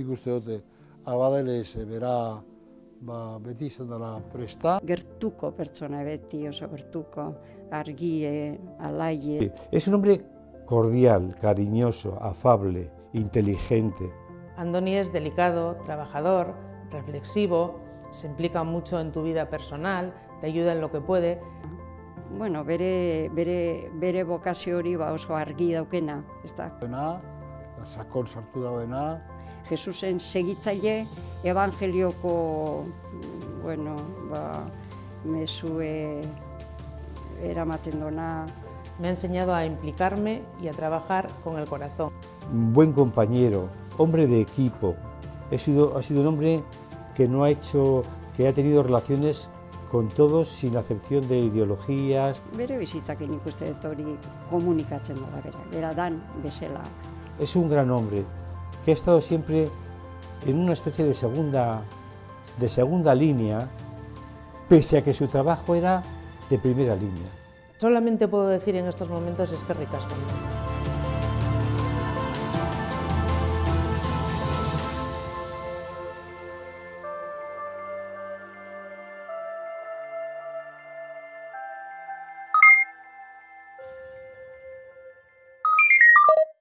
nik uste dute Abadele bera beti izan dela presta. Gertuko pertsona beti, oso gertuko, argie, alaie. Es un hombre cordial, cariñoso, afable, inteligente. Andoni es delicado, trabajador, reflexivo, se implica mucho en tu vida personal, te ayuda en lo que puede. Bueno, bere bokazio hori oso argi daukena, ezta? Sakon sartu dauena. Jesusen segitzaile evangelioko, mesue eramaten dona. Me ha enseñado a implicarme y a trabajar con el corazón. Un buen compañero, hombre de equipo. Ha sido un hombre que ha tenido relaciones con todos sin acepción de ideologías. Bere bizitzakin ikuste dut hori komunikatzen da bera dan bezala. Es un gran hombre que ha estado siempre en una especie de segunda línea, pese a que su trabajo era de primera línea. Solamente puedo decir en estos momentos eskerrik asko.